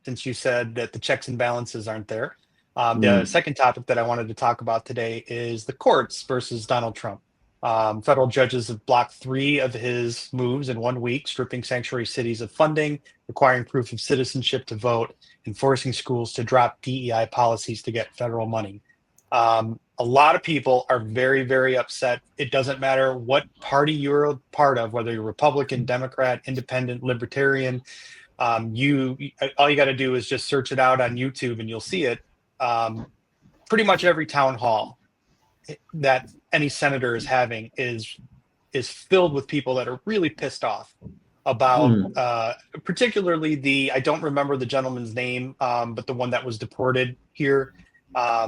since you said that the checks and balances aren't there. The second topic that I wanted to talk about today is the courts versus Donald Trump. Federal judges have blocked 3 of his moves in 1 week, stripping sanctuary cities of funding, requiring proof of citizenship to vote, and forcing schools to drop DEI policies to get federal money. A lot of people are very, very upset. It doesn't matter what party you're a part of, whether you're Republican, Democrat, Independent, Libertarian. All you got to do is just search it out on YouTube, and you'll see it. Pretty much every town hall that any senator is having is filled with people that are really pissed off about particularly I don't remember the gentleman's name, but the one that was deported here,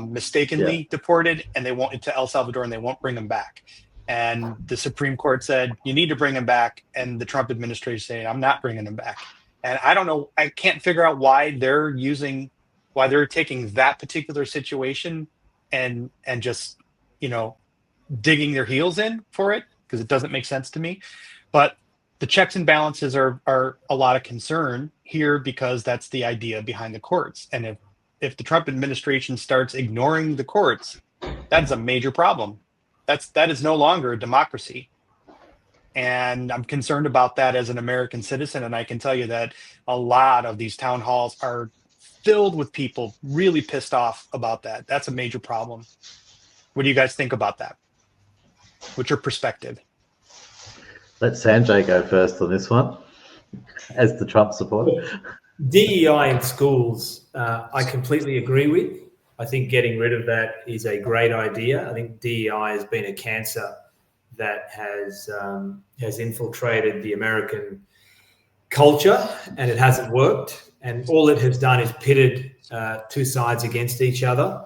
mistakenly deported, and they won't to El Salvador, and they won't bring him back. And the Supreme Court said, you need to bring him back. And the Trump administration saying, I'm not bringing him back. And I don't know, I can't figure out why they're taking that particular situation and just, digging their heels in for it, because it doesn't make sense to me. But the checks and balances are a lot of concern here, because that's the idea behind the courts. And if the Trump administration starts ignoring the courts, that's a major problem. That is no longer a democracy. And I'm concerned about that as an American citizen. And I can tell you that a lot of these town halls are filled with people really pissed off about that. That's a major problem. What do you guys think about that? What's your perspective? Let Sanjay go first on this one, as the Trump supporter. DEI in schools, I completely agree with. I think getting rid of that is a great idea. I think DEI has been a cancer that has infiltrated the American culture, and it hasn't worked. And all it has done is pitted 2 sides against each other.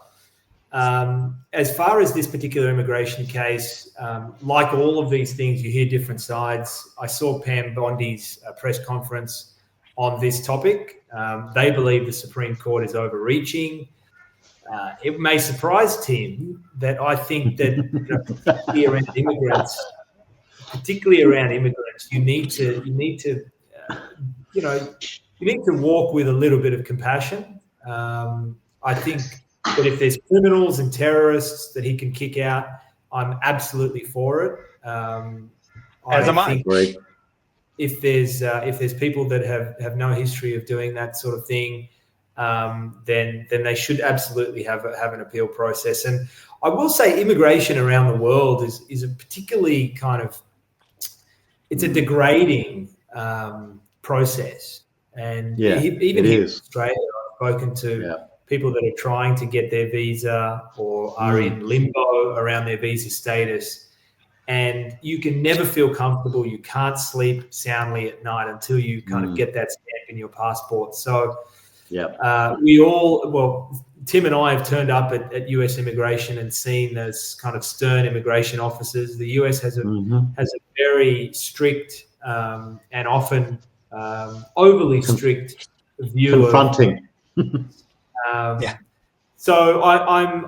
As far as this particular immigration case, like all of these things, you hear different sides. I saw Pam Bondi's press conference on this topic. They believe the Supreme Court is overreaching. It may surprise Tim that I think that particularly around immigrants, you need to walk with a little bit of compassion. I think that if there's criminals and terrorists that he can kick out, I'm absolutely for it. As am I. If there's people that have no history of doing that sort of thing, then they should absolutely have an appeal process. And I will say, immigration around the world is a particularly it's a degrading process. And even here in Australia, I've spoken to people that are trying to get their visa or are in limbo around their visa status. And you can never feel comfortable. You can't sleep soundly at night until you kind of get that stamp in your passport. So Tim and I have turned up at US immigration and seen those kind of stern immigration officers. The US has a very strict and often overly strict view. Confronting. So I'm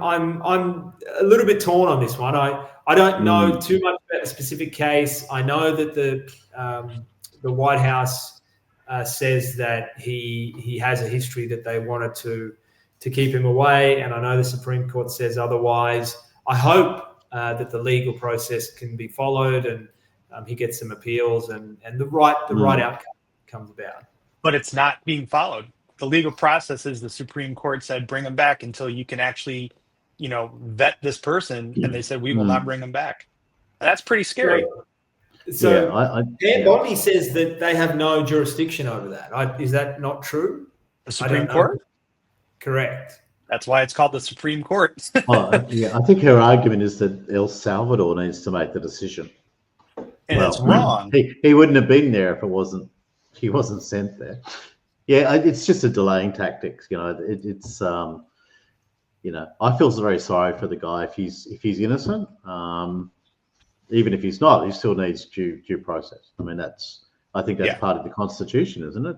a little bit torn on this one. I don't know too much about the specific case. I know that the White House says that he has a history that they wanted to keep him away, and I know the Supreme Court says otherwise. I hope that the legal process can be followed and he gets some appeals and the right outcome comes about. But it's not being followed. The legal process is the Supreme Court said bring him back until you can actually, vet this person, and they said we will not bring him back. That's pretty scary. So Pam Bondi says that they have no jurisdiction over that. Is that not true? The Supreme Court? Correct. That's why it's called the Supreme Court. I think her argument is that El Salvador needs to make the decision. And it's wrong. He wouldn't have been there if he wasn't sent there. Yeah, it's just a delaying tactic. It's I feel very sorry for the guy if he's innocent. Even if he's not, he still needs due process. I mean, I think that's part of the Constitution, isn't it?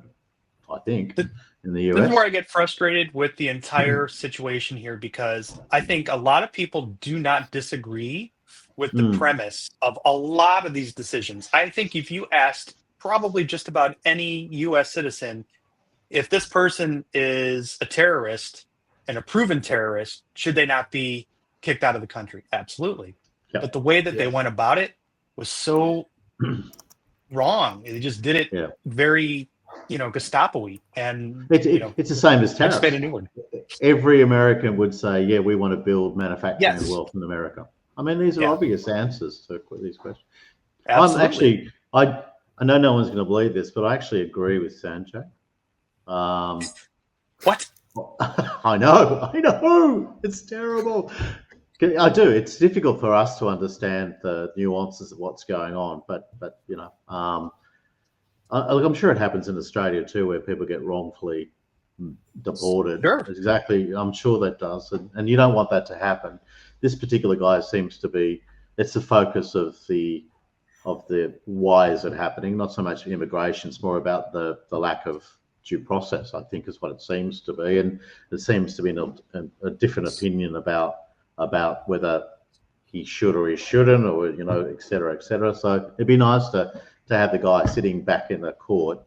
I think in the US. This is where I get frustrated with the entire situation here, because I think a lot of people do not disagree with the premise of a lot of these decisions. I think if you asked probably just about any US citizen, if this person is a terrorist and a proven terrorist, should they not be kicked out of the country? Absolutely. Yeah. But the way that they went about it was so wrong. They just did it very, Gestapo-y. And it's the same as I tariffs. just made a new one. Every American would say, yeah, we want to build manufacturing Yes. and wealth in America. I mean, these are obvious answers to these questions. Absolutely. I know no one's going to believe this, but I actually agree with Sanjay. What? I know. It's terrible. I do. It's difficult for us to understand the nuances of what's going on, but I'm sure it happens in Australia too, where people get wrongfully deported. Sure. Exactly. I'm sure that does, and you don't want that to happen. This particular guy seems to be. It's the focus of the why is it happening? Not so much immigration. It's more about the lack of due process, I think, is what it seems to be, and there seems to be a different opinion about whether he should or he shouldn't, or et cetera, et cetera. So it'd be nice to have the guy sitting back in the court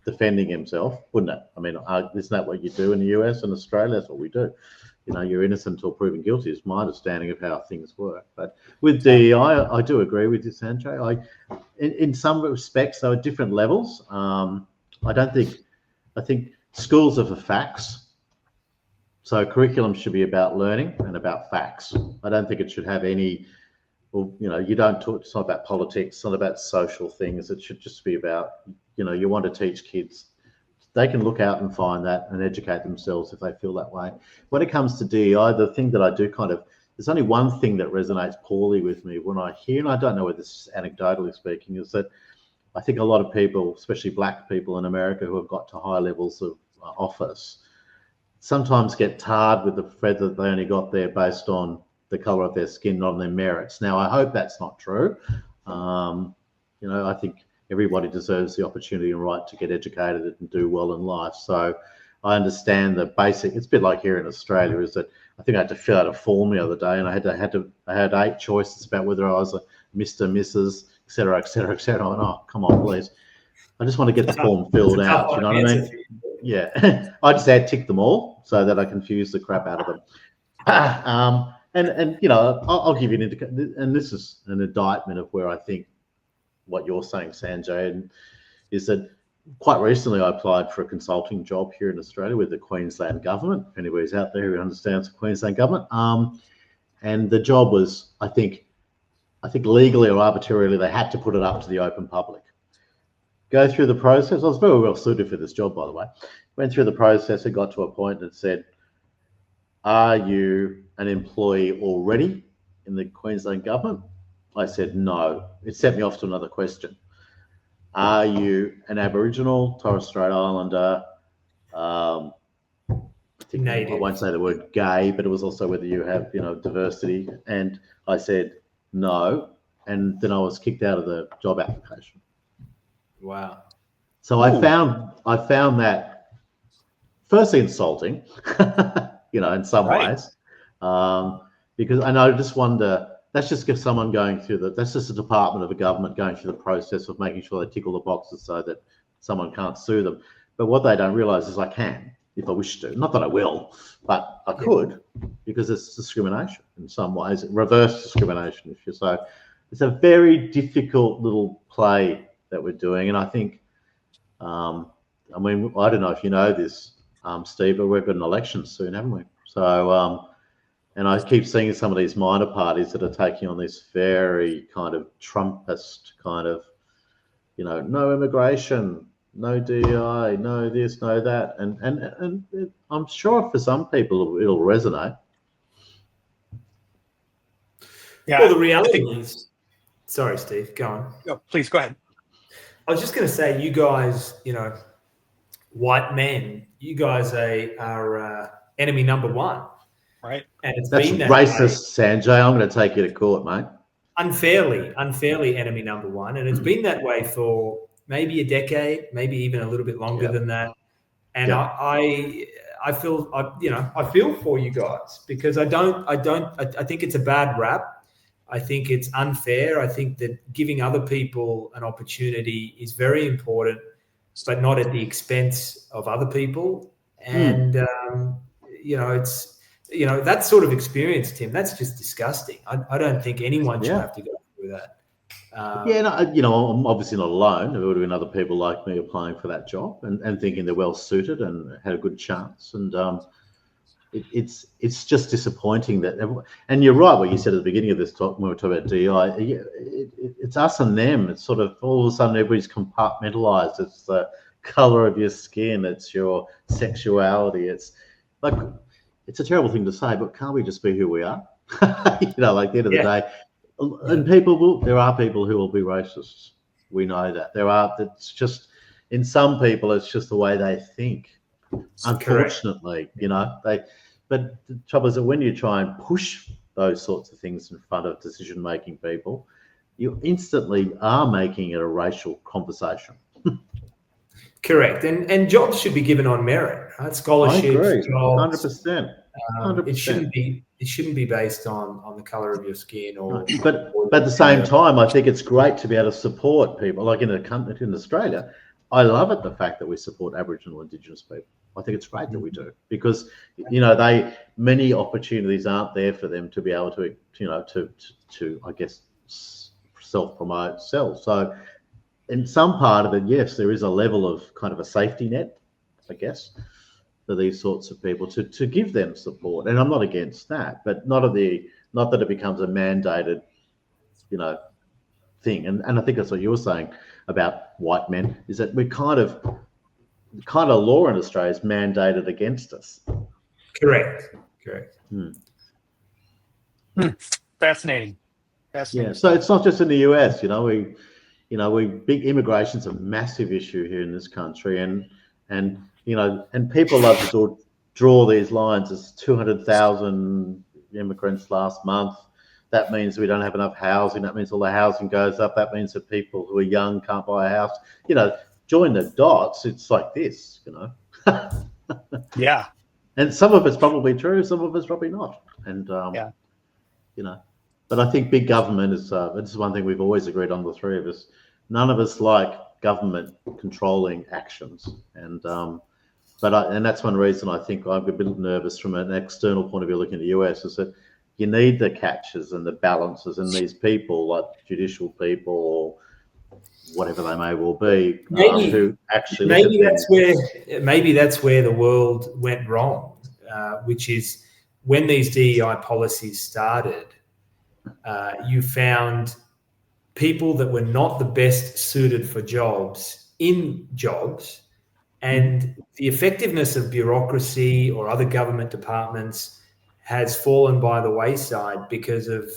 defending himself, wouldn't it? I mean, isn't that what you do in the US and Australia? That's what we do. You're innocent until proven guilty is my understanding of how things work. But with DEI, I do agree with you, Sanjay. In some respects, though, at different levels. I think schools are for facts. So curriculum should be about learning and about facts. I don't think it should have any, you don't talk, it's not about politics, it's not about social things. It should just be about, you want to teach kids. They can look out and find that and educate themselves if they feel that way. When it comes to DEI, the thing that I do there's only one thing that resonates poorly with me when I hear, and I don't know whether this is anecdotally speaking, is that I think a lot of people, especially black people in America who have got to high levels of office, sometimes get tarred with the thread that they only got there based on the color of their skin, not on their merits. Now, I hope that's not true. I think everybody deserves the opportunity and right to get educated and do well in life. So I understand the basic. It's a bit like here in Australia, is that I think I had to fill out a form the other day, and I had 8 choices about whether I was a Mr., Mrs., et cetera, et cetera, et cetera. And, oh, come on, please. I just want to get the form filled out. You know what I mean? Yeah. I just tick them all so that I confuse the crap out of them. I'll give you an indication, and this is an indictment of where I think what you're saying, Sanjay, is that quite recently I applied for a consulting job here in Australia with the Queensland government. If anybody's out there who understands the Queensland government, and the job was, I think legally or arbitrarily, they had to put it up to the open public. Go through the process. I was very well suited for this job, by the way. Went through the process. It got to a point that said, "Are you an employee already in the Queensland government?" I said no. It sent me off to another question. Are you an Aboriginal, Torres Strait Islander? Native. I won't say the word gay, but it was also whether you have, diversity. And I said no, and then I was kicked out of the job application. Wow. So I found that firstly insulting, in some ways, because I just wonder. That's just someone going through that's just a department of a government going through the process of making sure they tick all the boxes so that someone can't sue them. But what they don't realize is I can, if I wish to. Not that I will, but I could, because it's discrimination in some ways, reverse discrimination, if you so. It's a very difficult little play that we're doing. And I think, I don't know if you know this, Steve, but we've got an election soon, haven't we? So, and I keep seeing some of these minor parties that are taking on this very kind of Trumpist kind of, no immigration, no DEI, no this, no that. And I'm sure for some people it'll resonate. Yeah. Well, the reality is, sorry, Steve, go on. Oh, please go ahead. I was just going to say, you guys, white men, you guys are enemy number one. Right. And that's been that racist, way. Sanjay. I'm going to take you to court, mate. Unfairly enemy number one. And it's been that way for maybe a decade, maybe even a little bit longer than that. And I feel for you guys, because I think it's a bad rap. I think it's unfair. I think that giving other people an opportunity is very important. but not at the expense of other people. And it's that sort of experience, Tim. That's just disgusting. I don't think anyone should have to go through that. I'm obviously not alone. There would have been other people like me applying for that job and thinking they're well suited and had a good chance. And it's just disappointing that. And you're right, what you said at the beginning of this talk when we were talking about DI. It's us and them. It's sort of all of a sudden everybody's compartmentalized. It's the color of your skin. It's your sexuality. It's like, it's a terrible thing to say, but can't we just be who we are? Like at the end of the day. And there are people who will be racists. We know that. It's just, in some people, it's just the way they think. Unfortunately, but the trouble is that when you try and push those sorts of things in front of decision-making people, you instantly are making it a racial conversation. Correct. And jobs should be given on merit, right? Scholarships, I agree. jobs. 100%. 100%. It shouldn't be based on the color of your skin but at the same time, I think it's great to be able to support people. Like in Australia, I love it, the fact that we support Aboriginal and Indigenous people. I think it's great that we do, because many opportunities aren't there for them to be able to I guess self-promote, sell. So in some part of it, yes, there is a level of kind of a safety net, I guess, for these sorts of people to give them support. And I'm not against that, but not that it becomes a mandated, thing. And I think that's what you were saying about white men, is that we kind of law in Australia is mandated against us. Correct. Fascinating. Yeah. So it's not just in the US, big immigration's a massive issue here in this country, and people love to draw these lines as 200,000 immigrants last month. That means we don't have enough housing. That means all the housing goes up. That means that people who are young can't buy a house. Join the dots. It's like this, Yeah. And some of it's probably true. Some of it's probably not. And, but I think big government is, this is one thing we've always agreed on, the three of us. None of us like government controlling actions. And, and that's one reason I think I'm a bit nervous from an external point of view looking at the US, is that you need the catches and the balances, and these people, like judicial people or whatever they may well be, who actually maybe that's where the world went wrong, which is when these DEI policies started, you found people that were not the best suited for jobs in jobs, and the effectiveness of bureaucracy or other government departments has fallen by the wayside because of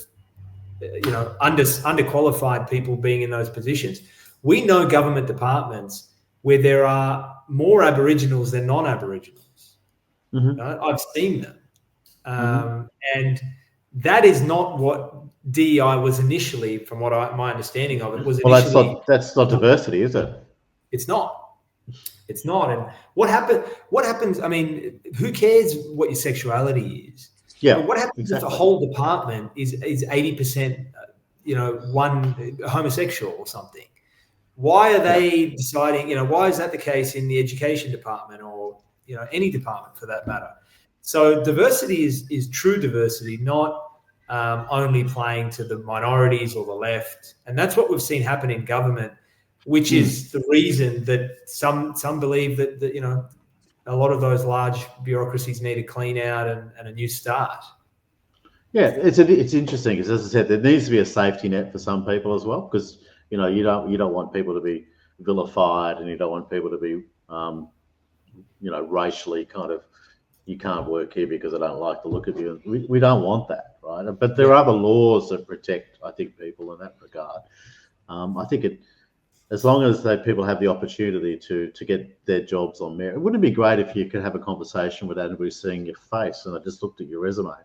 underqualified people being in those positions. We know government departments where there are more Aboriginals than non-Aboriginals. Mm-hmm. Right? I've seen them. And that is not what DEI was initially, from what my understanding of it was. Well, that's not diversity, is it? It's not. It's not. And what happens, I mean, who cares what your sexuality is? Yeah. But what happens if the whole department is 80%, one homosexual or something? Why are they deciding, why is that the case in the education department or, any department for that matter? So diversity is true diversity, not only playing to the minorities or the left. And that's what we've seen happen in government, which is the reason that some believe that a lot of those large bureaucracies need a clean out and a new start. Yeah, it's interesting because, as I said, there needs to be a safety net for some people as well, because you don't want people to be vilified, and you don't want people to be racially kind of, you can't work here because I don't like the look of you. We don't want that, right? But there are other laws that protect, I think, people in that regard. I think as long as people have the opportunity to get their jobs on merit. Wouldn't it be great if you could have a conversation without anybody seeing your face and they just looked at your resume?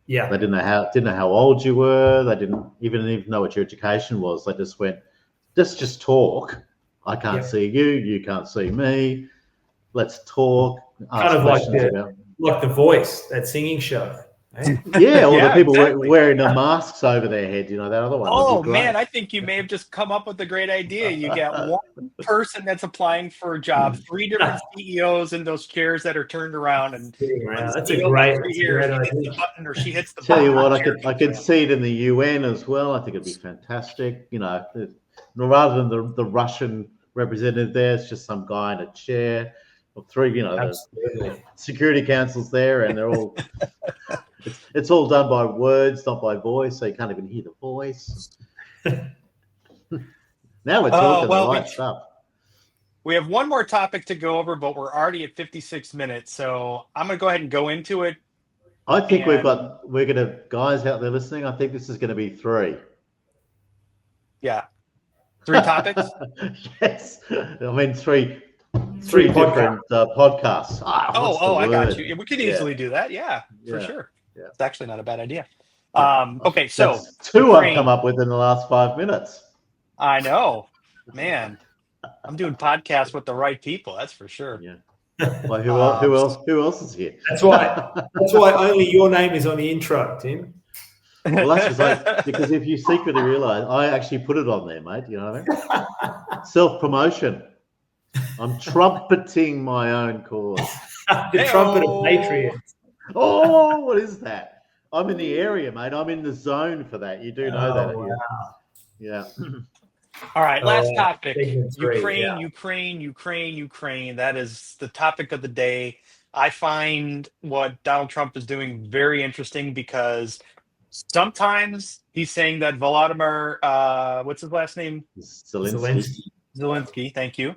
Yeah. They didn't know how old you were. They didn't even know what your education was. They just went, let's just talk. I can't see you. You can't see me. Let's talk. Kind of like The Voice, that singing show. Hey? Yeah, or the Yeah, people exactly. wearing the masks over their head. You know, that other one would Oh be great. man, I think you may have just come up with a great idea. You get one person that's applying for a job, three different CEOs in those chairs that are turned around, and Sitting when the around. CEO comes through here, he hits the idea. button or she hits the Tell button, you and what, the chair I comes could around. see it in the UN as well. I think it'd be fantastic. You know, rather than the Russian representative there, it's just some guy in a chair. Or three, you know, the Absolutely. Security Council's there, and they're all. It's all done by words, not by voice, so you can't even hear the voice. Now we're talking the Well, right stuff. we have one more topic to go over, but we're already at 56 minutes, so I'm going to go ahead and go into it. I think we're And gonna, guys out there listening, I think this is gonna be 3. yeah, 3 topics. Yes, I mean three Three different podcasts. What's the I got word? you. We could Yeah, easily do that. Yeah, for yeah, sure. yeah. It's actually not a bad idea. Yeah. Okay, so That's 2 I've Ukraine. come up with in the last 5 minutes. I know, man. I'm doing podcasts with the right people. That's for sure. Yeah. Well, who else is here? That's why only your name is on the intro, Tim. Well, that's because if you secretly realize, I actually put it on there, mate. You know what I mean? Self-promotion. I'm trumpeting my own cause. The trumpet of patriots. Oh, what is that? I'm in the area, mate. I'm in the zone for that. You do know that. Wow. Yeah. All right, last topic. segment 3, Ukraine. That is the topic of the day. I find what Donald Trump is doing very interesting because sometimes he's saying that Volodymyr, what's his last name? Zelensky, thank you,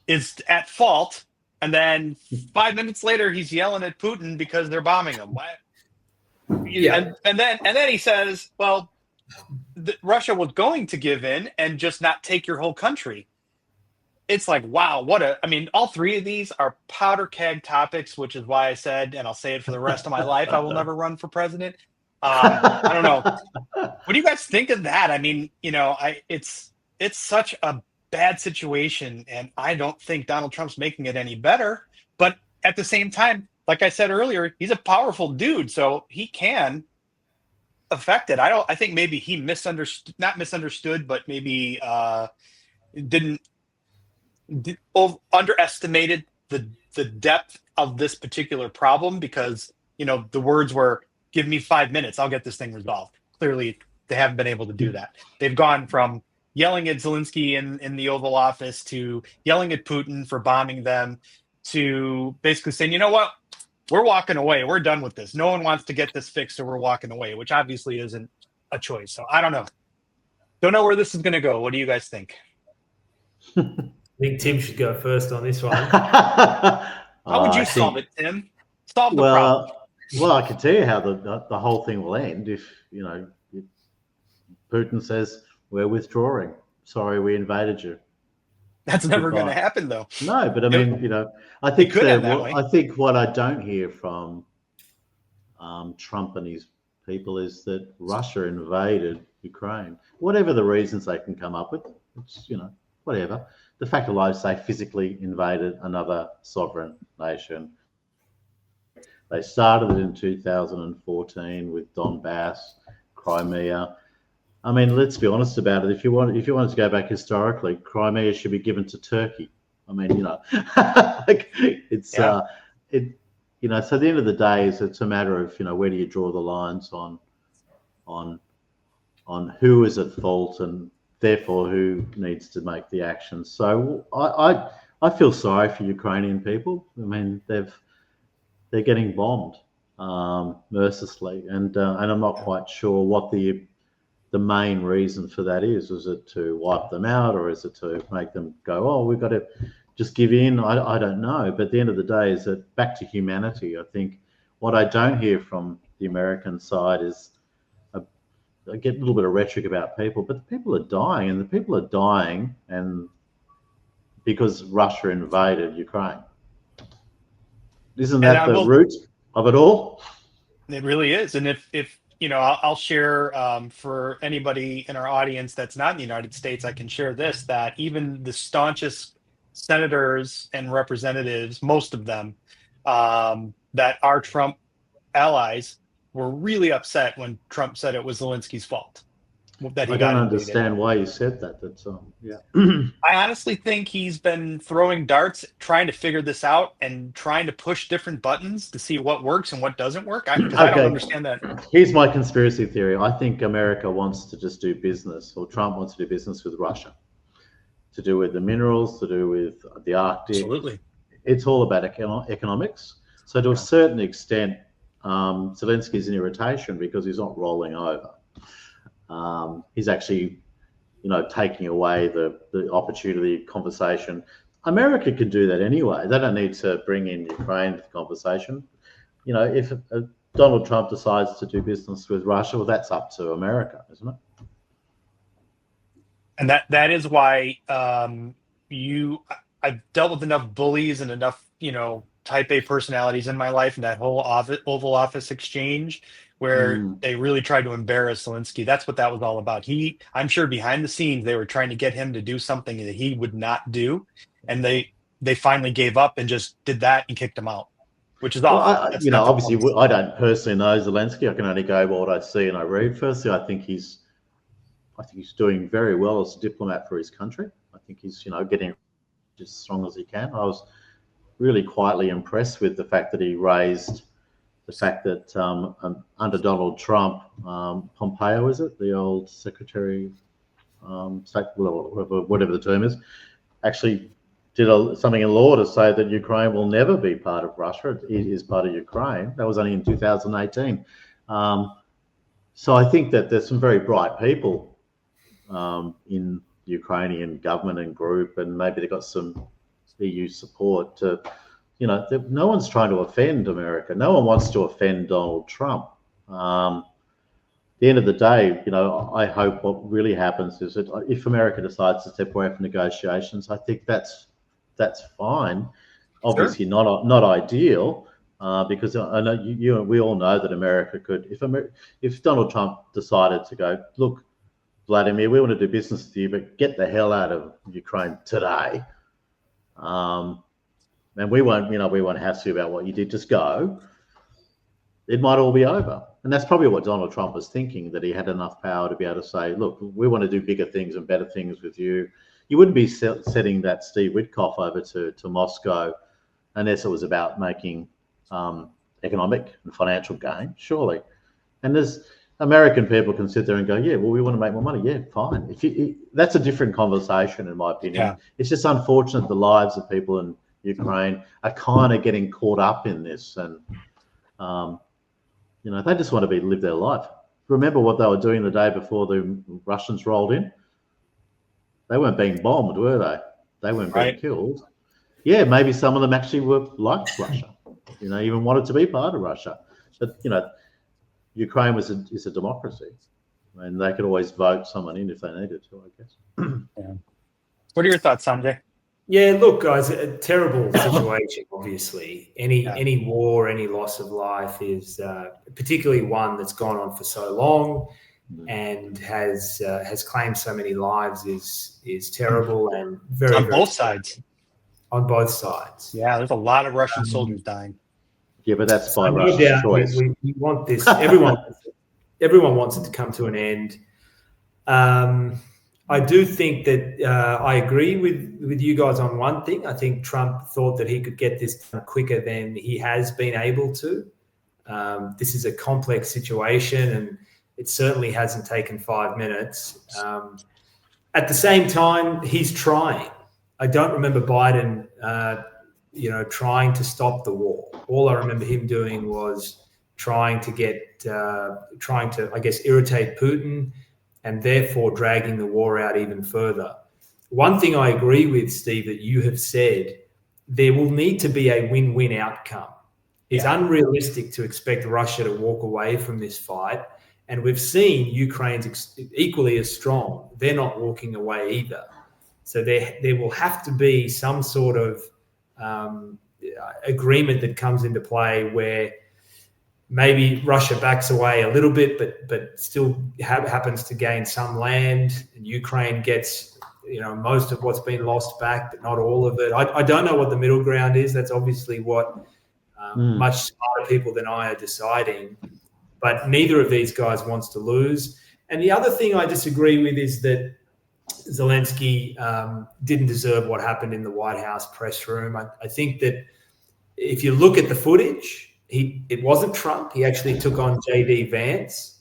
is at fault. And then 5 minutes later, he's yelling at Putin because they're bombing him. Yeah. And then he says, well, Russia was going to give in and just not take your whole country. It's like, wow, all 3 of these are powder keg topics, which is why I said, and I'll say it for the rest of my life, I will never run for president. I don't know. What do you guys think of that? I mean, it's such a bad situation, and I don't think Donald Trump's making it any better. But at the same time, like I said earlier, he's a powerful dude, so he can affect it. I think maybe he not misunderstood, but maybe underestimated the depth of this particular problem because the words were, "Give me 5 minutes, I'll get this thing resolved." Clearly, they haven't been able to do that. They've gone from yelling at Zelensky in the Oval Office to yelling at Putin for bombing them to basically saying, you know what, we're walking away. We're done with this. No one wants to get this fixed, so we're walking away, which obviously isn't a choice. So I don't know. Don't know where this is going to go. What do you guys think? I think Tim should go first on this one. How would you solve it, Tim? Solve the problem. Well, I can tell you how the whole thing will end if Putin says we're withdrawing. Sorry, we invaded you. That's never going to happen, though. No, but I mean, I think I think what I don't hear from Trump and his people is that Russia invaded Ukraine. Whatever the reasons they can come up with, it's whatever. The fact of life is they physically invaded another sovereign nation. They started it in 2014 with Donbass, Crimea. I mean, let's be honest about it. If you wanted to go back historically, Crimea should be given to Turkey. I mean, it's So at the end of the day, it's a matter of where do you draw the lines on who is at fault and therefore who needs to make the action. So I feel sorry for Ukrainian people. I mean, they're getting bombed mercilessly, and I'm not quite sure what the main reason for that is. Is it to wipe them out, or is it to make them go, oh, we've got to just give in? I don't know. But at the end of the day, is that back to humanity. I think what I don't hear from the American side is I get a little bit of rhetoric about people, but the people are dying, and the people are dying and because Russia invaded Ukraine. Isn't that the root of it all? It really is. And if I'll share for anybody in our audience that's not in the United States, I can share this, that even the staunchest senators and representatives, most of them that are Trump allies, were really upset when Trump said it was Zelensky's fault that he I got don't invaded. understand why you said that. That's yeah. I honestly think he's been throwing darts, trying to figure this out and trying to push different buttons to see what works and what doesn't work. Because I don't Okay. understand that. Here's my conspiracy theory. I think America wants to just do business, or Trump wants to do business with Russia, to do with the minerals, to do with the Arctic. Absolutely. It's all about economics. So to a certain extent, Zelensky's in irritation because he's not rolling over. He's actually, taking away the opportunity conversation. America could do that anyway. They don't need to bring in Ukraine to the conversation. If Donald Trump decides to do business with Russia, well, that's up to America, isn't it? And that is why I've dealt with enough bullies and enough, type A personalities in my life, and that whole Oval Office exchange where they really tried to embarrass Zelensky. That's what that was all about. I'm sure behind the scenes, they were trying to get him to do something that he would not do. And they finally gave up and just did that and kicked him out, which is awful. Well, obviously, I don't personally know Zelensky. I can only go by what I see and I read. Firstly, I think he's doing very well as a diplomat for his country. I think he's, getting as strong as he can. I was really quietly impressed with the fact that he raised the fact that under Donald Trump, Pompeo, is it, the old Secretary, whatever the term is, actually did something in law to say that Ukraine will never be part of Russia. It is part of Ukraine. That was only in 2018. So I think that there's some very bright people in the Ukrainian government and group, and maybe they've got some EU support to, no one's trying to offend America. No one wants to offend Donald Trump. At the end of the day, I hope what really happens is that if America decides to step away from negotiations, I think that's fine. Obviously, sure. not ideal, because I know we all know that America could, if Donald Trump decided to go, look, Vladimir, we want to do business with you, but get the hell out of Ukraine today. And we won't hassle you about what you did. Just go. It might all be over. And that's probably what Donald Trump was thinking, that he had enough power to be able to say, look, we want to do bigger things and better things with you. You wouldn't be setting that Steve Witkoff over to Moscow unless it was about making economic and financial gain, surely. And there's American people can sit there and go, yeah, well, we want to make more money. Yeah, fine. That's a different conversation, in my opinion. Yeah. It's just unfortunate the lives of people in Ukraine are kind of getting caught up in this, and they just want to live their life. Remember what they were doing the day before the Russians rolled in? They weren't being bombed, were they? They weren't being killed. Yeah, maybe some of them actually were like Russia, even wanted to be part of Russia. But Ukraine is a democracy, and they could always vote someone in if they needed to, I guess. Yeah. What are your thoughts, Sanjay? Yeah, look, guys, a terrible situation, obviously. Any war, any loss of life is particularly one that's gone on for so long and has claimed so many lives is terrible and very on both sides. On both sides. Yeah, there's a lot of Russian soldiers dying. Yeah, but that's by Russia's choice. We want this. Everyone wants it to come to an end. I do think that I agree with you guys on one thing. I think Trump thought that he could get this done quicker than he has been able to. This is a complex situation, and it certainly hasn't taken 5 minutes. At the same time, he's trying. I don't remember Biden, trying to stop the war. All I remember him doing was trying to, I guess, irritate Putin, and therefore dragging the war out even further. One thing I agree with, Steve, that you have said, there will need to be a win-win outcome. It's unrealistic to expect Russia to walk away from this fight. And we've seen Ukraine's equally as strong. They're not walking away either. So there will have to be some sort of agreement that comes into play where maybe Russia backs away a little bit, but still happens to gain some land, and Ukraine gets most of what's been lost back, but not all of it. I don't know what the middle ground is. That's obviously what much smarter people than I are deciding. But neither of these guys wants to lose. And the other thing I disagree with is that Zelensky didn't deserve what happened in the White House press room. I think that if you look at the footage, it wasn't Trump. He actually took on J.D. Vance.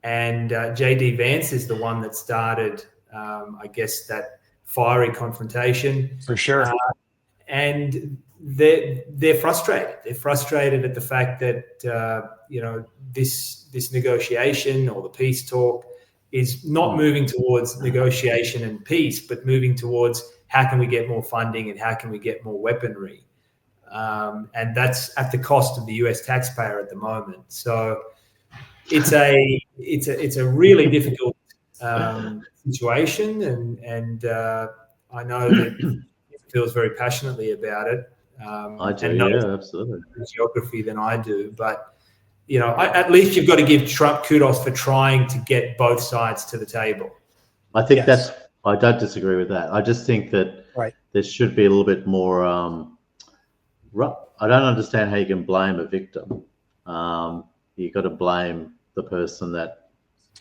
And J.D. Vance is the one that started, I guess, that fiery confrontation. For sure. And they're frustrated. They're frustrated at the fact that this negotiation or the peace talk is not moving towards negotiation and peace, but moving towards how can we get more funding and how can we get more weaponry, and that's at the cost of the U.S. taxpayer at the moment. So it's a really difficult situation, and I know that he feels very passionately about it. I do, and knows absolutely. geography than I do, but at least you've got to give Trump kudos for trying to get both sides to the table. I think I don't disagree with that. I just think that there should be a little bit more. I don't understand how you can blame a victim. You got to blame the person that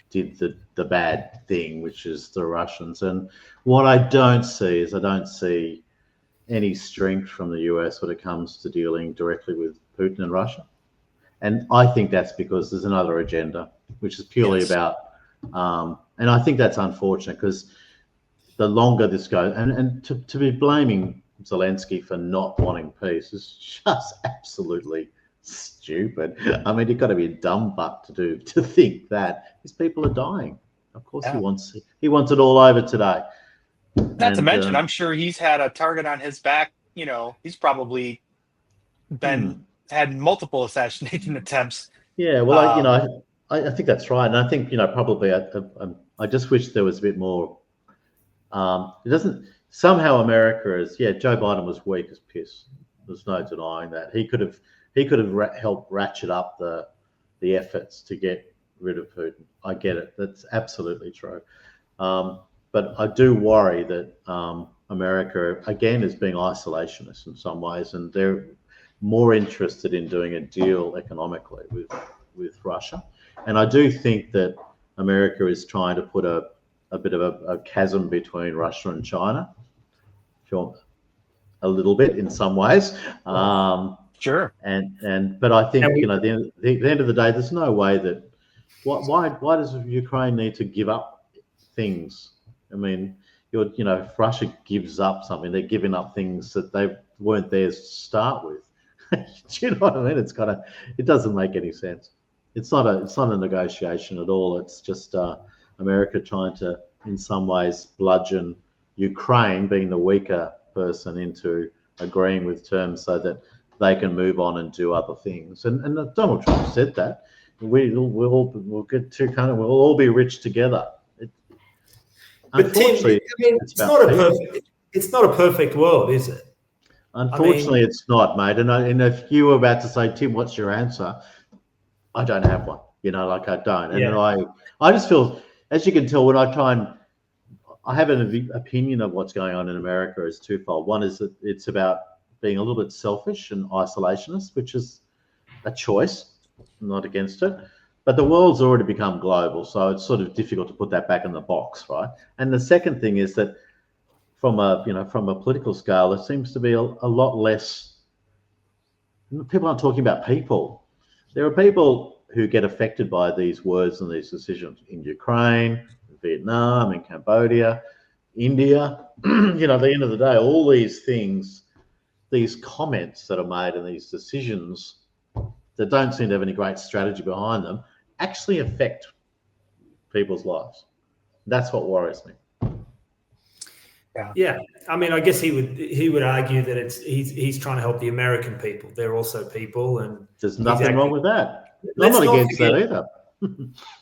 did the bad thing, which is the Russians. And what I don't see any strength from the US when it comes to dealing directly with Putin and Russia. And I think that's because there's another agenda, which is purely about, and I think that's unfortunate because the longer this goes, and to be blaming Zelensky for not wanting peace is just absolutely stupid. I mean, you've got to be a dumb butt to think that these people are dying. Of course, he wants it all over today. Not to mention, I'm sure he's had a target on his back. He's probably had multiple assassination attempps. Yeah, well, I think that's right, and I think probably I just wish there was a bit more. It doesn't somehow America is Joe Biden was weak as piss. There's no denying that. He could have helped ratchet up the efforts to get rid of Putin. I get it. That's absolutely true. But I do worry that America, again, is being isolationist in some ways, and they're more interested in doing a deal economically with Russia. And I do think that America is trying to put a bit of a chasm between Russia and China, a little bit in some ways. Sure. But I think, at the end of the day, there's no way that why does Ukraine need to give up things? I mean, if Russia gives up something, they're giving up things that they weren't theirs to start with. Do you know what I mean? It doesn't make any sense. It's not a negotiation at all. It's just America trying to, in some ways, bludgeon Ukraine, being the weaker person, into agreeing with terms so that they can move on and do other things. And Donald Trump said that we'll get to we'll all be rich together. But Tim, it's not a perfect world, is it? Unfortunately, it's not, mate. And if you were about to say, Tim, what's your answer? I don't have one. I don't. And I just feel, as you can tell, when I have an opinion of what's going on in America is twofold. One is that it's about being a little bit selfish and isolationist, which is a choice. I'm not against it. But the world's already become global, so it's sort of difficult to put that back in the box, right? And the second thing is that from a political scale, there seems to be a lot less. People aren't talking about people. There are people who get affected by these words and these decisions in Ukraine, Vietnam, in Cambodia, India. At the end of the day, all these things, these comments that are made and these decisions that don't seem to have any great strategy behind them actually affect people's lives. That's what worries me. Yeah. I mean, I guess he would argue that he's trying to help the American people. They're also people, and there's nothing wrong with that. I'm not against that either.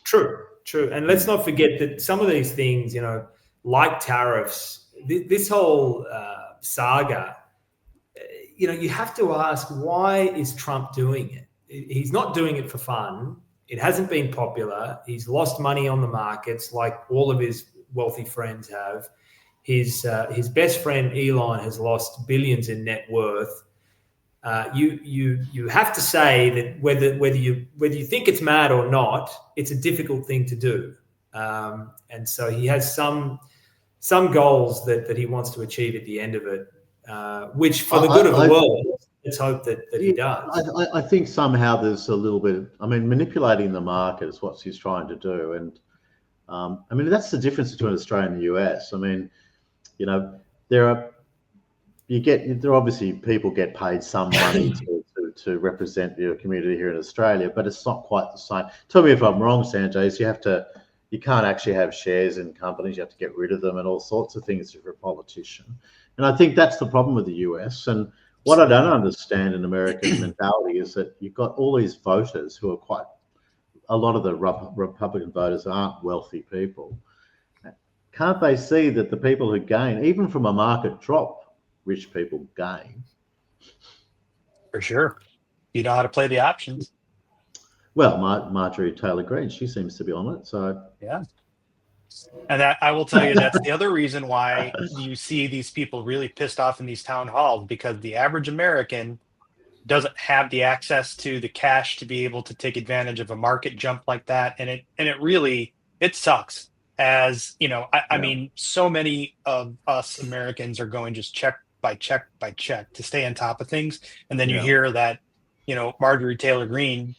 True. And let's not forget that some of these things, like tariffs, this whole saga, you have to ask, why is Trump doing it? He's not doing it for fun. It hasn't been popular. He's lost money on the markets like all of his wealthy friends have. His best friend, Elon, has lost billions in net worth. you have to say that whether you think it's mad or not, it's a difficult thing to do, and so he has some goals that he wants to achieve at the end of it, which for the good of the world, let's hope that he does. I think somehow there's a little bit. I mean, manipulating the market is what he's trying to do, and I mean that's the difference between Australia and the US. I mean, you know, there obviously people get paid some money to represent your community here in Australia, but it's not quite the same. Tell me if I'm wrong, Sanjay. You can't actually have shares in companies. You have to get rid of them and all sorts of things if you're a politician. And I think that's the problem with the US. And what I don't understand in American mentality is that you've got all these voters who are a lot of the Republican voters aren't wealthy people. Can't they see that the people who gain, even from a market drop, rich people gain? For sure. You know how to play the options. Well, Marjorie Taylor Greene, she seems to be on it. So yeah. And I will tell you, that's the other reason why you see these people really pissed off in these town halls, because the average American doesn't have the access to the cash to be able to take advantage of a market jump like that. And it sucks. As you know, I mean, so many of us Americans are going just check by check by check to stay on top of things. And then you hear that, you know, Marjorie Taylor Greene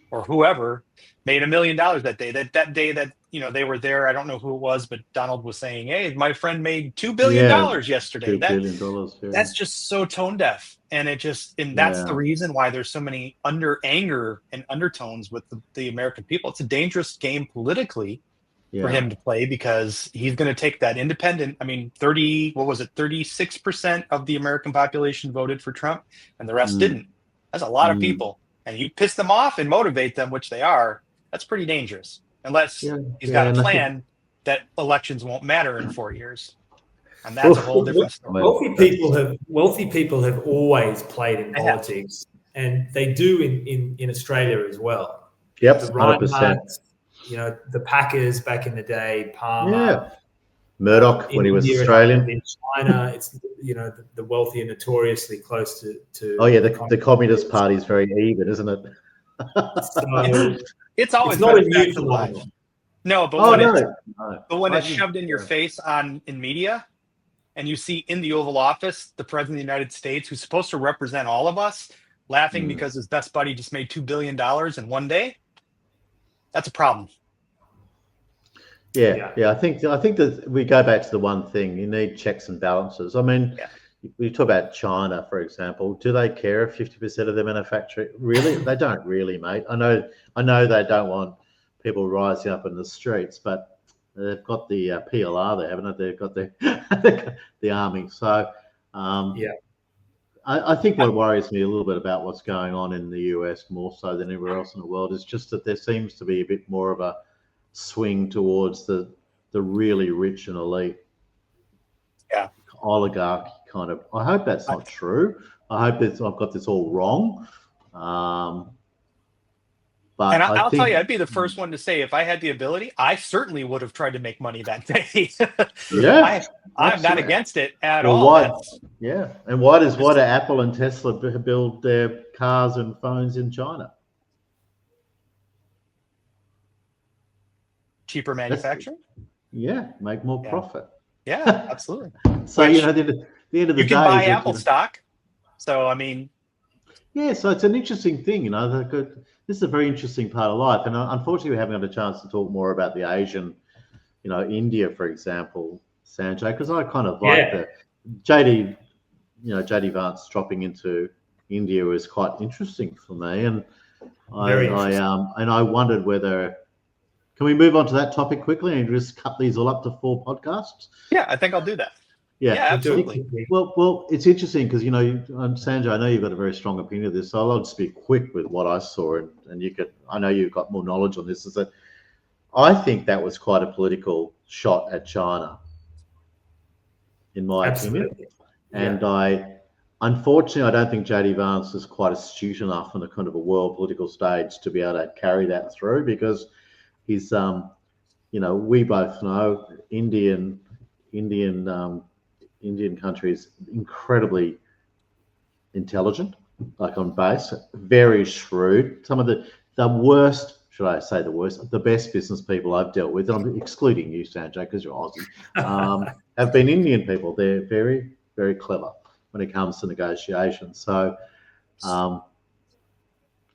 or whoever made $1 million that day. That day that, you know, they were there. I don't know who it was, but Donald was saying, "Hey, my friend made $2 billion yesterday." $2 billion. That's just so tone deaf, and that's the reason why there's so many anger and undertones with the American people. It's a dangerous game politically for him to play, because he's going to take that independent. I mean, 36% of the American population voted for Trump, and the rest didn't. That's a lot of people. And you piss them off and motivate them, which they are, that's pretty dangerous. Unless he's got a plan that elections won't matter in 4 years. And that's a whole different story. Wealthy people have always played in politics, and they do in Australia as well. Yep, the 100%. You know, the Packers back in the day, Palmer. Yeah. Murdoch when he was Australian. In China, it's, you know, the wealthy are notoriously close to. Oh yeah, the Communist Party is very even, isn't it? So, it's always not a been new fact of life. phenomenon. No, but when it's shoved in your face in media, and you see in the Oval Office the President of the United States, who's supposed to represent all of us, laughing because his best buddy just made $2 billion in one day, that's a problem. Yeah. I think that we go back to the one thing: you need checks and balances. I mean, we talk about China, for example. Do they care if 50% of their manufacturing? Really, they don't really, mate. I know they don't want people rising up in the streets, but they've got the PLR there, haven't they? They've got the army. So, I think what worries me a little bit about what's going on in the US more so than anywhere else in the world is just that there seems to be a bit more of a swing towards the really rich and elite oligarchy kind of. I hope that's not true. I hope I've got this all wrong. But and I'll tell you, I'd be the first one to say, if I had the ability, I certainly would have tried to make money that day. I'm not against it at all. And why do Apple and Tesla build their cars and phones in China? Cheaper manufacturing? Make more profit. Yeah, absolutely. So, you know, the end of the day, you can buy Apple stock. So, I mean. Yeah, so it's an interesting thing, you know. This is a very interesting part of life. And unfortunately, we haven't got a chance to talk more about the Asian, you know, India, for example, Sanjay, because I kind of like the JD Vance dropping into India was quite interesting for me. And I wondered whether. Can we move on to that topic quickly and just cut these all up to 4 podcasts? Yeah, I think I'll do that. Yeah, absolutely. Well, it's interesting because, you know, Sanjay, I know you've got a very strong opinion of this, so I'll just be quick with what I saw, and I know you've got more knowledge on this. Is that I think that was quite a political shot at China, in my opinion, and unfortunately, I don't think JD Vance is quite astute enough on a kind of a world political stage to be able to carry that through, because he's, you know, we both know Indian country is incredibly intelligent, like on base, very shrewd. Some of the worst, should I say the worst, the best business people I've dealt with, and I'm excluding you, Sanjay, because you're Aussie, have been Indian people. They're very, very clever when it comes to negotiations. So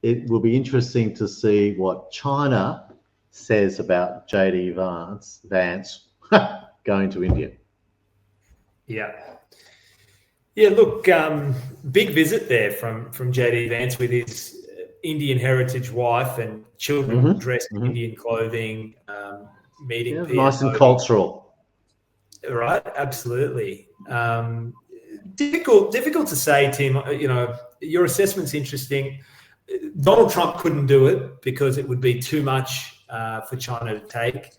it will be interesting to see what China says about JD Vance going to India. Yeah. Yeah, look, big visit there from JD Vance with his Indian heritage wife and children dressed in Indian clothing, meeting nice and Modi. cultural. Right, absolutely. Difficult to say, Tim. You know, your assessment's interesting. Donald Trump couldn't do it because it would be too much for China to take,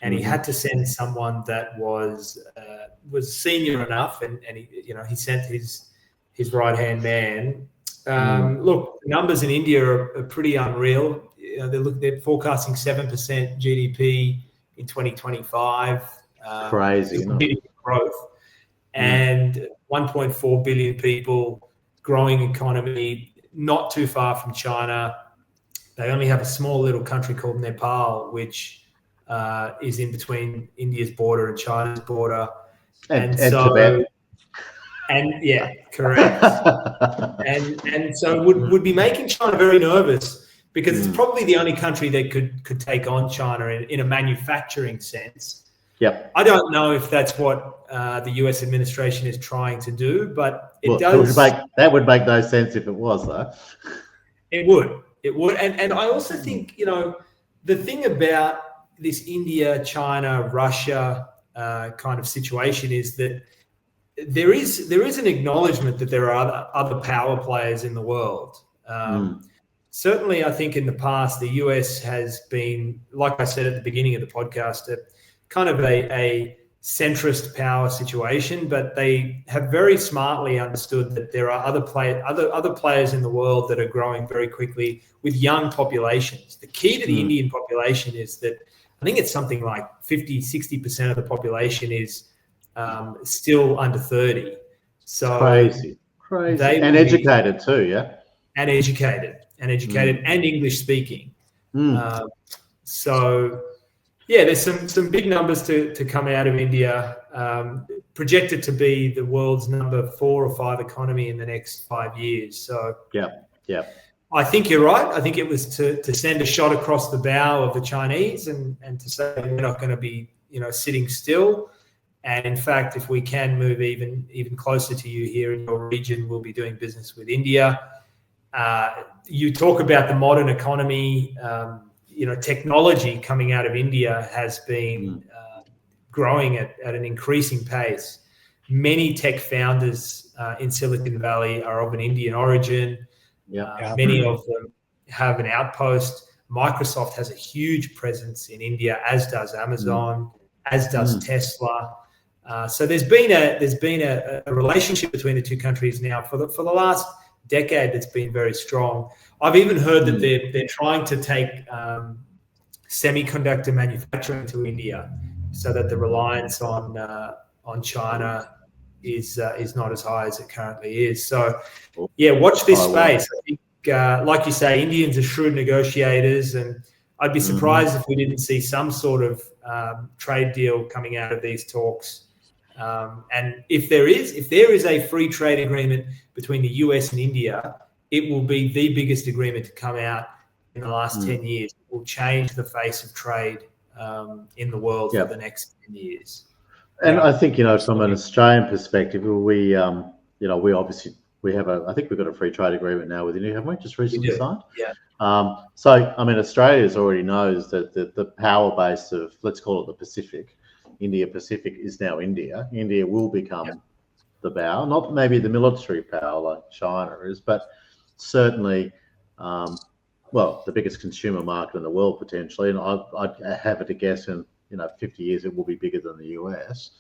and he had to send someone that was senior enough, and he sent his right hand man. Look, the numbers in India are pretty unreal. They're forecasting 7% GDP in 2025. Crazy, growth, and 1.4 billion people, growing economy, not too far from China. They only have a small little country called Nepal, which is in between India's border and China's border, and so Tibet. And yeah, correct. and so would be making China very nervous, because it's probably the only country that could take on China in a manufacturing sense. Yep. I don't know if that's what the US administration is trying to do, but that would make no sense if it was, though. It would. And I also think, the thing about this India, China, Russia kind of situation is that there is an acknowledgement that there are other power players in the world. Certainly, I think in the past, the US has been, like I said at the beginning of the podcast, kind of a centrist power situation, but they have very smartly understood that there are other players in the world that are growing very quickly with young populations. The key to the Indian population is that I think it's something like 50-60% of the population is still under 30. So crazy, and educated too, yeah. And educated and English speaking. So yeah, there's some big numbers to come out of India, projected to be the world's number 4 or 5 economy in the next 5 years. So yeah. I think you're right. I think it was to send a shot across the bow of the Chinese and to say we're not going to be sitting still. And in fact, if we can move even closer to you here in your region, we'll be doing business with India. You talk about the modern economy. Technology coming out of India has been growing at an increasing pace. Many tech founders in Silicon Valley are of an Indian origin. Many of them have an outpost. Microsoft has a huge presence in India, as does Amazon, as does Tesla. So there's been a relationship between the two countries now for the last decade that's been very strong. I've even heard that they're trying to take semiconductor manufacturing to India, so that the reliance on China is not as high as it currently is. So yeah, watch this space. I think, like you say, Indians are shrewd negotiators, and I'd be surprised if we didn't see some sort of trade deal coming out of these talks. And if there is a free trade agreement between the US and India, it will be the biggest agreement to come out in the last 10 years. It will change the face of trade in the world for the next 10 years. And I think, from an Australian perspective, we obviously I think we've got a free trade agreement now with India, haven't we? Just recently signed. Yeah. So I mean, Australia already knows that the power base of, let's call it the Pacific, India Pacific, is now India. India will become the bow, not maybe the military power like China is, but certainly, the biggest consumer market in the world potentially. And I'd have it to guess in 50 years it will be bigger than the US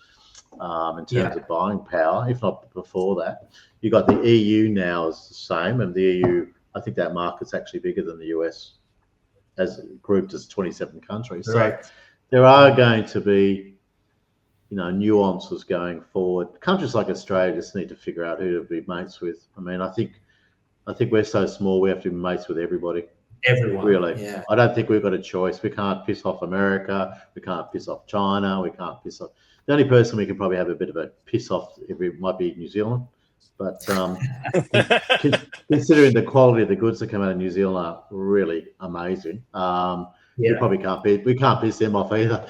in terms of buying power, if not before that. You got the EU now is the same, and the EU, I think that market's actually bigger than the US as grouped as 27 countries. Correct. So there are going to be nuances going forward. Countries like Australia just need to figure out who to be mates with. I mean, I think I think we're so small, we have to be mates with everybody. Everyone, Really. yeah. I don't think we've got a choice. We can't piss off America. We can't piss off China. We can't piss off. The only person we can probably have a bit of a piss off might be New Zealand. But considering the quality of the goods that come out of New Zealand are really amazing, we probably can't piss them off either.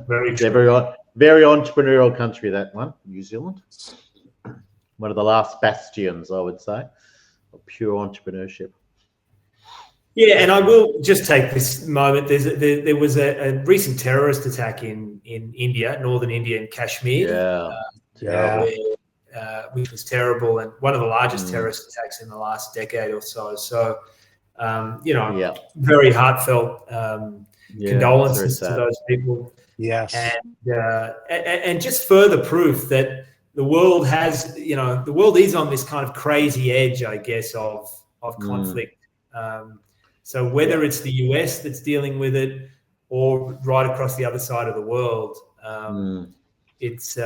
Very They're true. very entrepreneurial country, that one, New Zealand. One of the last bastions, I would say, of pure entrepreneurship. Yeah, and I will just take this moment. There was a recent terrorist attack in India, northern India, in Kashmir. Which was terrible, and one of the largest terrorist attacks in the last decade or so. So, very heartfelt condolences to those people. Yes, and just further proof that the world has, the world is on this kind of crazy edge, I guess, of conflict. So whether it's the US that's dealing with it, or right across the other side of the world. It's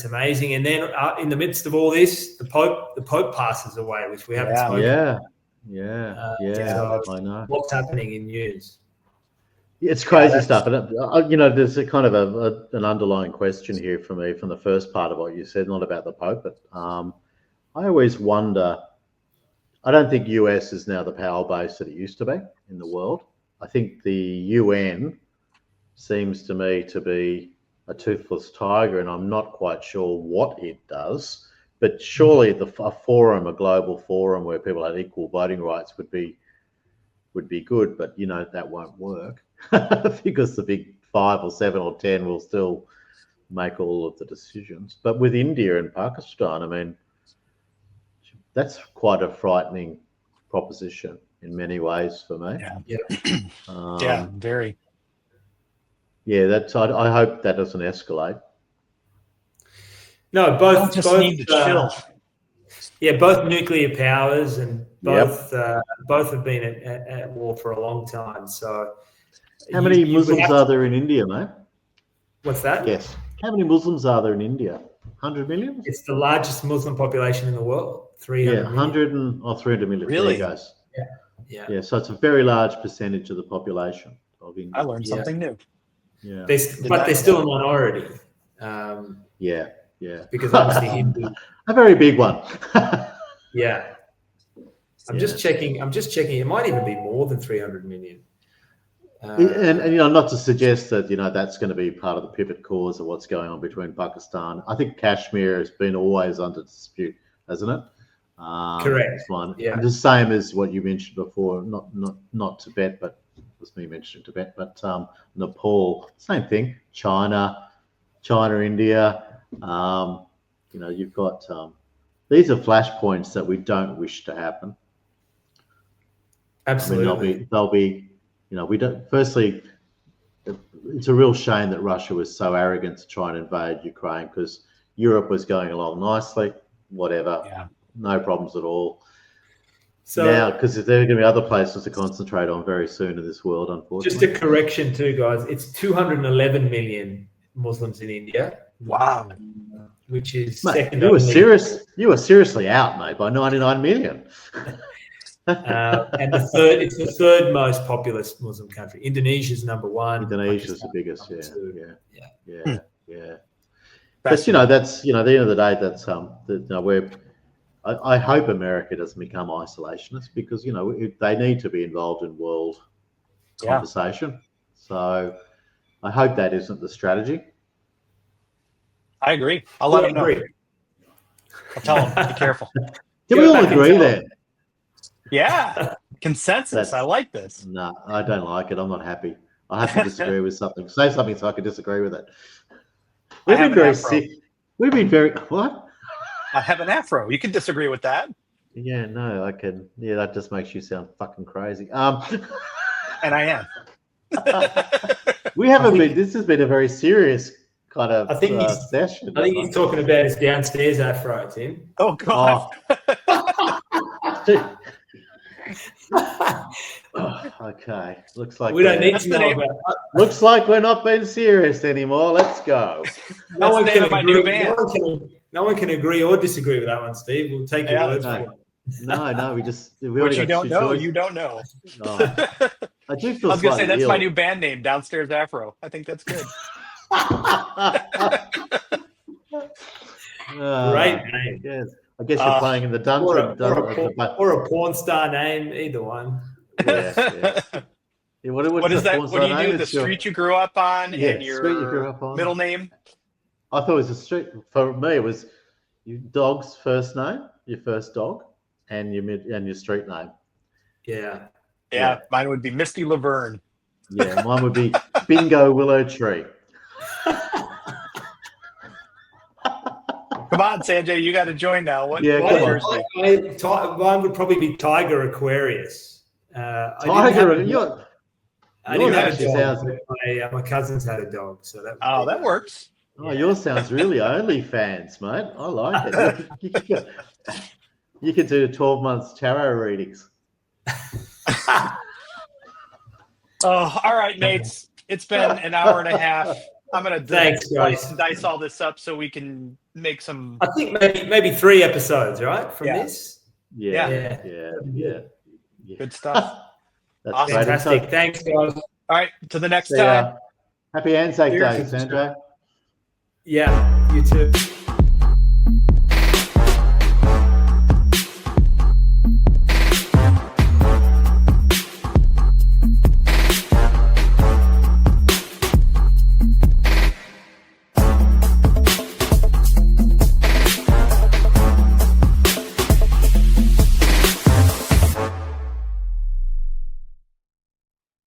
amazing, and then in the midst of all this, the Pope passes away, which we haven't spoken. So I know what's happening in news. It's crazy stuff, and there's a kind of an underlying question here for me from the first part of what you said, not about the Pope, but I always wonder. I don't think US is now the power base that it used to be in the world. I think the UN seems to me to be a toothless tiger, and I'm not quite sure what it does. But surely a global forum where people had equal voting rights would be good. But that won't work because the big 5 or 7 or 10 will still make all of the decisions. But with India and Pakistan, I mean, that's quite a frightening proposition in many ways for me. Very. Yeah, I hope that doesn't escalate. No, both need to chill. Both nuclear powers and both have been at war for a long time. So, how many Muslims are there in India, mate? What's that? Yes. How many Muslims are there in India? 100 million? It's the largest Muslim population in the world. 300 million. 300 million. Really? There you goes. Yeah. So it's a very large percentage of the population of India. I learned something new. Yeah. They're still a minority. Because obviously Hindu. A very big one. Yeah. I'm just checking. It might even be more than 300 million. And not to suggest that that's going to be part of the pivot cause of what's going on between Pakistan. I think Kashmir has been always under dispute, hasn't it? Correct. It's one. Yeah. The same as what you mentioned before. Not Tibet, but it was me mentioning Tibet, but Nepal, same thing. China, India. You've got these are flashpoints that we don't wish to happen. Absolutely. I mean, they'll be. We don't. Firstly, it's a real shame that Russia was so arrogant to try and invade Ukraine, because Europe was going along nicely. Whatever. Yeah. No problems at all. So now, because there are going to be other places to concentrate on very soon in this world, unfortunately. Just a correction too, guys. It's 211 million Muslims in India. Wow. Which is mate, second. You were seriously out, mate, by 99 million. And it's the third most populous Muslim country. Indonesia's number 1. Indonesia's the biggest. Yeah. But that's at the end of the day, that's I hope America doesn't become isolationist, because they need to be involved in world conversation. So I hope that isn't the strategy. I agree. I'll let them know. I'll tell them. Be careful. Did we all agree there? Yeah. Consensus. I like this. No, I don't like it. I'm not happy. I have to disagree with something. Say something so I can disagree with it. We've been very sick. We've been very what? I have an afro. You can disagree with that. Yeah, no, I can. Yeah, that just makes you sound fucking crazy. And I am. We haven't been. This has been a very serious kind of session. I think he's talking about his downstairs afro, Tim. Oh God. Okay. Looks like we don't need to know about. Looks like we're not being serious anymore. Let's go. No one can agree or disagree with that one, Steve. We'll take your words for it. No, we What only you got don't two know, choices. you don't know. Oh, I do feel I was gonna say slightly that's ill. my new band name, Downstairs Afro. I think that's good. Great name. Yes. I guess you're playing in the dungeon. Or a porn star name, either one. Yeah. What's What is the that? porn What do star you do? name? The It's your street you grew up on and street you grew your up on. middle name? I thought it was a street. For me, it was your dog's first name, your first dog, and your street name. Yeah. Yeah, mine would be Misty Laverne. Yeah, mine would be Bingo Willow Tree. Come on, Sanjay, you got to join now. What Yeah, what's come on. yours be? Mine would probably be Tiger Aquarius. Tiger, I Yours didn't have a actually dog, sounds. but my cousins had a dog, so that. Oh, that works. Oh, yours sounds really OnlyFans, mate. I like it. You could do 12 months tarot readings. Oh, all right, mates. It's been an hour and a half. I'm gonna dice all this up so we can make some. I think maybe 3 episodes, right? From this. Yeah. Good stuff. That's Awesome. great. Fantastic. Thanks, guys. All right, to the next time. Happy Anzac Day, Cheers. Sandra. Yeah, you too.